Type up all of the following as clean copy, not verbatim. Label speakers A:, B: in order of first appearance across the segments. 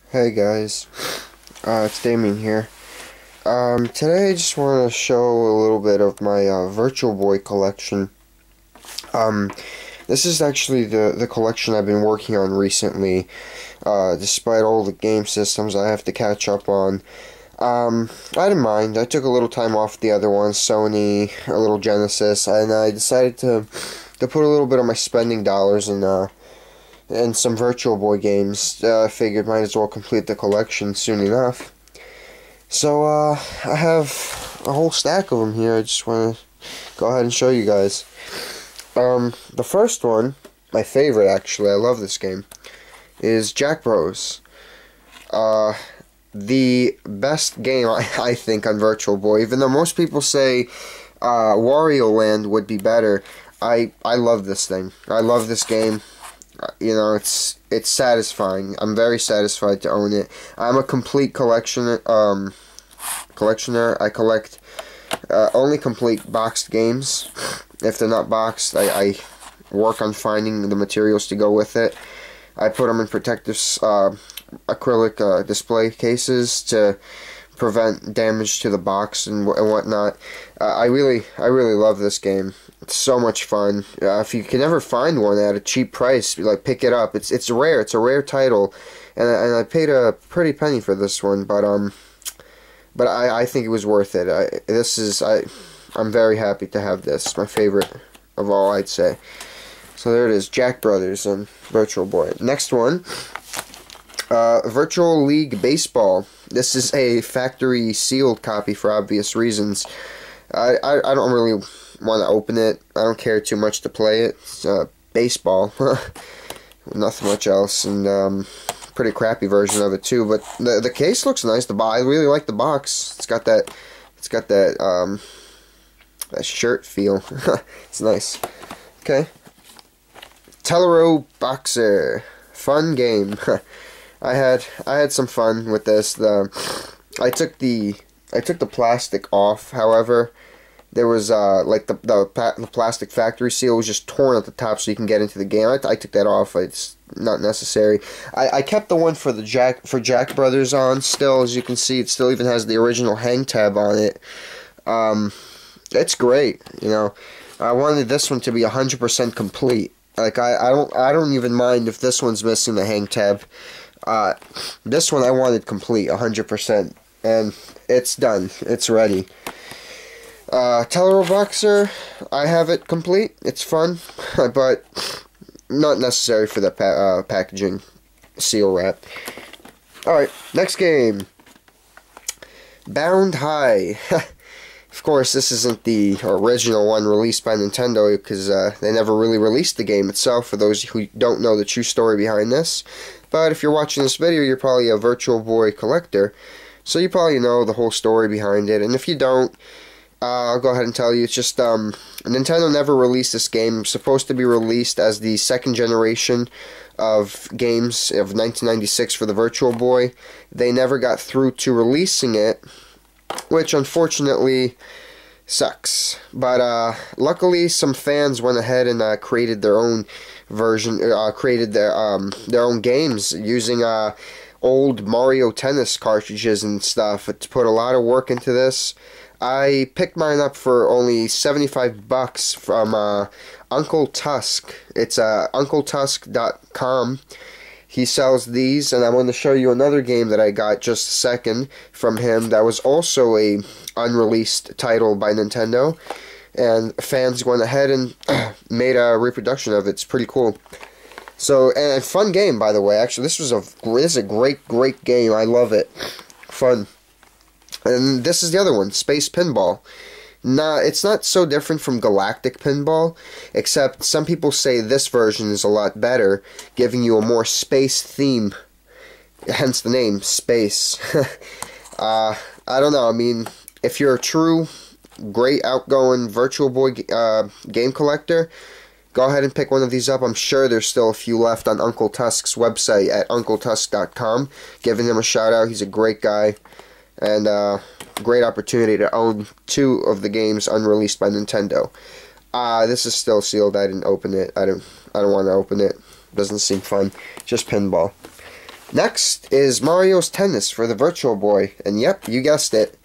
A: Hey guys, it's Damien here. Today I just want to show a little bit of my VirtualBoy collection. Um, this is actually the collection I've been working on recently, despite all the game systems I have to catch up on. I didn't mind. I took a little time off the other ones, Sony, a little Genesis, and I decided to put a little bit of my spending dollars in and some VirtualBoy games. I figured might as well complete the collection soon enough. So, I have a whole stack of them here. I just want to go ahead and show you guys. The first one, my favorite actually, I love this game, is Jack Bros. The best game, I think, on VirtualBoy. Even though most people say Wario Land would be better, I love this thing. I love this game. You know, it's satisfying. I'm very satisfied to own it. I'm a complete collectioner. I collect only complete boxed games. If they're not boxed, I work on finding the materials to go with it. I put them in protective acrylic display cases to prevent damage to the box and whatnot. I really love this game. It's so much fun. If you can ever find one at a cheap price, like, pick it up. It's rare. It's a rare title, and I paid a pretty penny for this one. But I think it was worth it. I'm very happy to have this. My favorite of all, I'd say. So there it is, Jack Brothers and VirtualBoy. Next one, Virtual League Baseball. This is a factory sealed copy for obvious reasons. I don't really want to open it. I don't care too much to play it. It's baseball. Nothing much else, and pretty crappy version of it too. But the case looks nice. I really like the box. It's got that that shirt feel. It's nice. Okay. Tello Boxer. Fun game. I had some fun with this. I took the plastic off. However, there was like the plastic factory seal was just torn at the top, so you can get into the game. I took that off. It's not necessary. I kept the one for Jack Brothers on still. As you can see, it still even has the original hang tab on it. It's great. You know, I wanted this one to be 100% complete. Like, I don't even mind if this one's missing the hang tab. This one I wanted complete, 100%, and it's done. It's ready. Tello Boxer, I have it complete. It's fun, but not necessary for the packaging seal wrap. Alright, next game. Bound High. Of course, this isn't the original one released by Nintendo, because they never really released the game itself, for those who don't know the true story behind this. But if you're watching this video, you're probably a VirtualBoy collector, so you probably know the whole story behind it. And if you don't, I'll go ahead and tell you. It's just Nintendo never released this game. It was supposed to be released as the second generation of games of 1996 for the VirtualBoy. They never got through to releasing it, which unfortunately sucks. But luckily, some fans went ahead and created their own version, created their own games using old Mario Tennis cartridges and stuff. It put a lot of work into this. I picked mine up for only $75 from Uncle Tusk. It's uncletusk.com. He sells these, and I'm going to show you another game that I got just a second from him that was also a unreleased title by Nintendo, and fans went ahead and made a reproduction of it. It's pretty cool. So, and fun game, by the way. Actually, this is a great game. I love it. Fun. And this is the other one, Space Pinball. Nah, it's not so different from Galactic Pinball, except some people say this version is a lot better, giving you a more space theme, hence the name, Space. I don't know, I mean, if you're a true, great, outgoing VirtualBoy game collector, go ahead and pick one of these up. I'm sure there's still a few left on Uncle Tusk's website at uncletusk.com. Giving him a shout out, he's a great guy. And great opportunity to own two of the games unreleased by Nintendo. This is still sealed. I didn't open it. I don't want to open it. Doesn't seem fun. Just pinball. Next is Mario's Tennis for the Virtual Boy, and yep, you guessed it,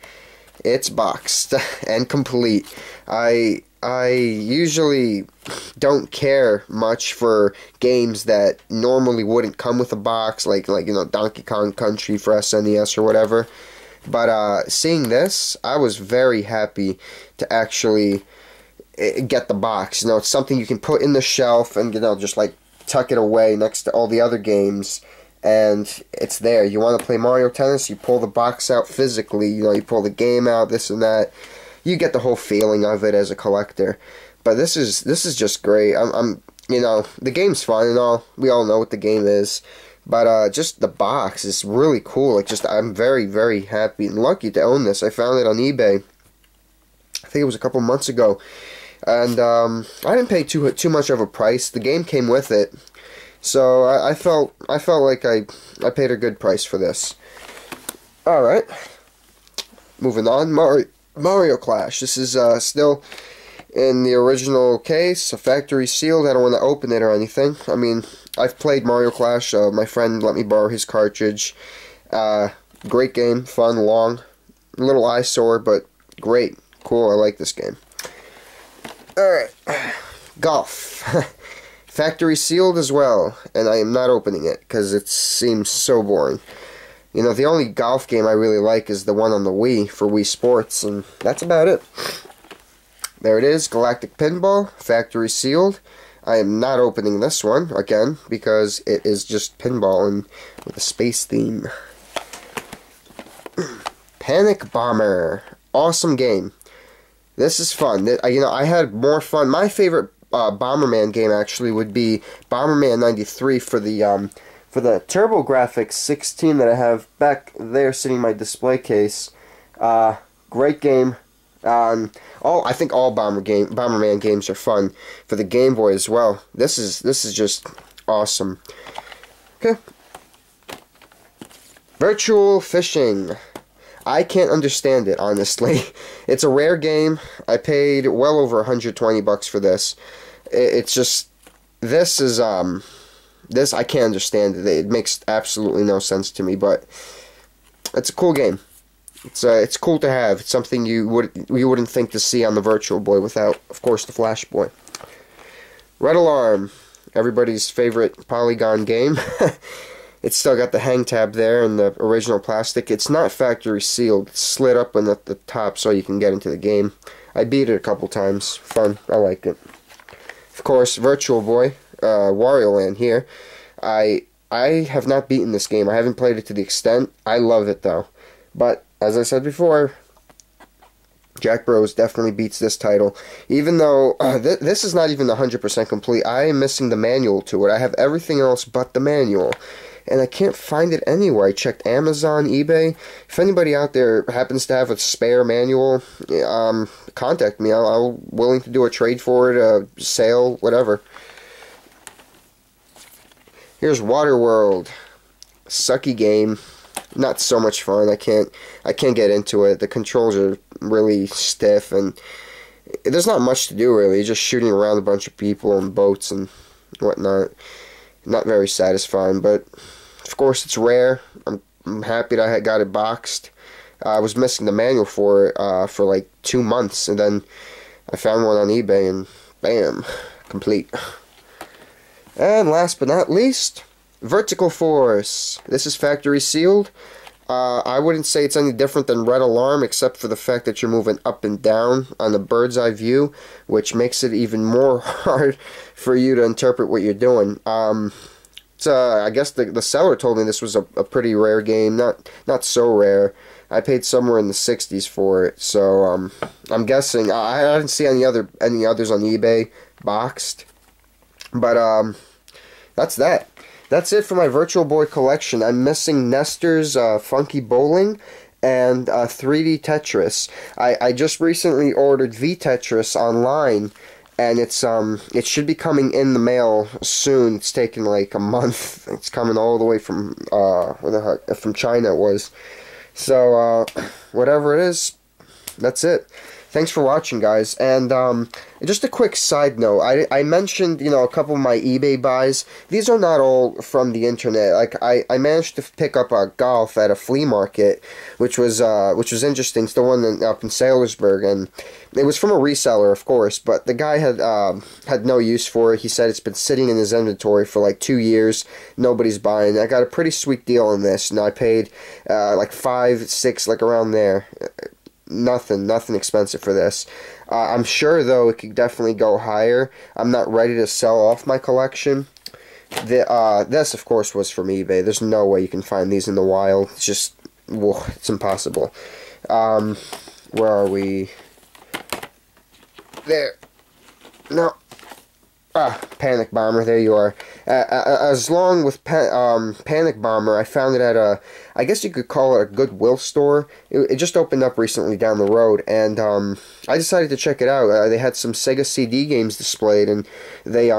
A: it's boxed and complete. I usually don't care much for games that normally wouldn't come with a box, like you know, Donkey Kong Country for SNES or whatever. But seeing this, I was very happy to actually get the box. You know, it's something you can put in the shelf and, you know, just like tuck it away next to all the other games, and it's there. You want to play Mario Tennis, you pull the box out physically, you know, you pull the game out, this and that. You get the whole feeling of it as a collector. But this is just great. I'm you know, the game's fun and all. We all know what the game is. But just the box is really cool. Like, just I'm very, very happy and lucky to own this. I found it on eBay. I think it was a couple months ago. And I didn't pay too much of a price. The game came with it. So I felt like I paid a good price for this. Alright. Moving on. Mario Clash. This is still in the original case, a factory sealed. I don't want to open it or anything. I mean, I've played Mario Clash. My friend let me borrow his cartridge. Great game, fun, long, a little eyesore, but great, cool. I like this game. Alright, golf. Factory sealed as well, and I am not opening it because it seems so boring. You know, the only golf game I really like is the one on the Wii for Wii Sports, and that's about it. There it is, Galactic Pinball, factory sealed. I am not opening this one, again, because it is just pinball and with a space theme. Panic Bomber. Awesome game. This is fun. You know, I had more fun. My favorite Bomberman game, actually, would be Bomberman 93 for the TurboGrafx 16 that I have back there sitting in my display case. Great game. I think all Bomberman games are fun for the Game Boy as well. This is just awesome. Okay. Virtual Fishing. I can't understand it, honestly. It's a rare game. I paid well over 120 bucks for this. It's just, this I can't understand it. It makes absolutely no sense to me, but it's a cool game. It's cool to have. It's something you wouldn't think to see on the Virtual Boy without, of course, the Flash Boy. Red Alarm, everybody's favorite polygon game. It's still got the hang tab there and the original plastic. It's not factory sealed. It's slid up at the top so you can get into the game. I beat it a couple times. Fun. I like it. Of course, Virtual Boy, Wario Land here. I have not beaten this game. I haven't played it to the extent. I love it though. But as I said before, Jack Bros definitely beats this title. Even though this is not even 100% complete. I am missing the manual to it. I have everything else but the manual. And I can't find it anywhere. I checked Amazon, eBay. If anybody out there happens to have a spare manual, contact me. I'm willing to do a trade for it, a sale, whatever. Here's Waterworld. Sucky game. Not so much fun. I can't get into it. The controls are really stiff, and there's not much to do really. Just shooting around a bunch of people on boats and whatnot. Not very satisfying, but of course it's rare. I'm happy that I got it boxed. I was missing the manual for it for like 2 months, and then I found one on eBay, and bam, complete. And last but not least, Vertical Force. This is factory sealed. I wouldn't say it's any different than Red Alarm, except for the fact that you're moving up and down on the bird's eye view, which makes it even more hard for you to interpret what you're doing. I guess the seller told me this was a pretty rare game, not so rare. I paid somewhere in the 60s for it, so I'm guessing I didn't see any others on eBay boxed, but that's that. That's it for my Virtual Boy collection. I'm missing Nestor's Funky Bowling and 3D Tetris. I just recently ordered V-Tetris online, and it should be coming in the mail soon. It's taken like a month. It's coming all the way from where the heck, from China it was. So whatever it is, that's it. thanks for watching, guys. And just a quick side note, I mentioned, you know, a couple of my eBay buys. These are not all from the internet. Like I managed to pick up a golf at a flea market, which was interesting. It's the one up in Sailorsburg, and it was from a reseller, of course, but the guy had no use for it. He said it's been sitting in his inventory for like 2 years. Nobody's buying. I got a pretty sweet deal on this, and I paid like 5, 6, like around there. Nothing expensive for this. I'm sure, though, it could definitely go higher. I'm not ready to sell off my collection. This, of course, was from eBay. There's no way you can find these in the wild. It's just, whoa, it's impossible. Where are we? There. No. Panic Bomber, there you are. As long with Panic Bomber, I found it at a, I guess you could call it a Goodwill store. It just opened up recently down the road, and I decided to check it out. They had some Sega CD games displayed, and they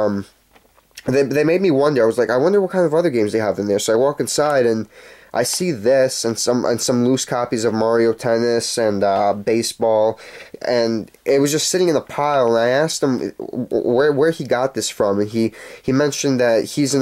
A: made me wonder. I was like, I wonder what kind of other games they have in there. So I walk inside, and I see this and some loose copies of Mario Tennis and baseball, and it was just sitting in a pile. And I asked him where he got this from, and he mentioned that he was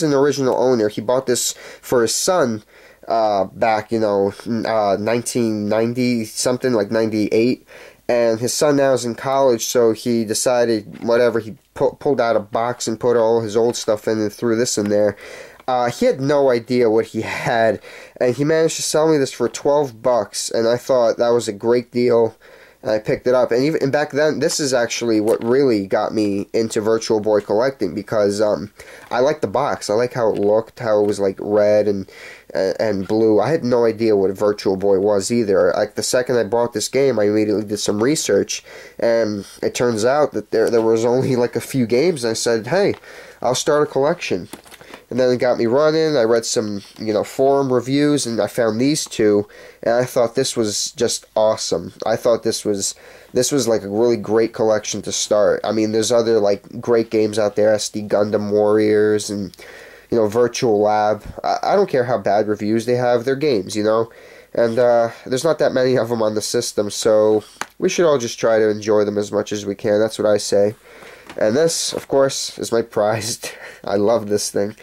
A: an original owner. He bought this for his son back, 1990 something, like 98. And his son now is in college, so he decided, whatever, he pulled out a box and put all his old stuff in and threw this in there. He had no idea what he had, and he managed to sell me this for $12, and I thought that was a great deal, and I picked it up. And back then, this is actually what really got me into Virtual Boy collecting, because I liked the box. I like how it looked, how it was like red and blue. I had no idea what a Virtual Boy was either. Like the second I bought this game, I immediately did some research, and it turns out that there was only like a few games, and I said, hey, I'll start a collection. And then it got me running. I read some, forum reviews, and I found these two, and I thought this was just awesome. I thought this was like a really great collection to start. I mean, there's other like great games out there, SD Gundam Warriors and Virtual Lab. I don't care how bad reviews they have. They're games, and there's not that many of them on the system, so we should all just try to enjoy them as much as we can. That's what I say. And this, of course, is my prized. I love this thing.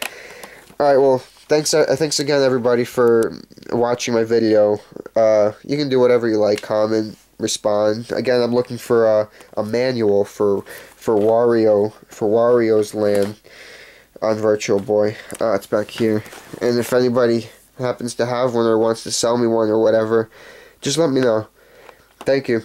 A: Alright, well, thanks again, everybody, for watching my video. You can do whatever you like, comment, respond. Again, I'm looking for a manual for Wario's Land on Virtual Boy. It's back here. And if anybody happens to have one or wants to sell me one or whatever, just let me know. Thank you.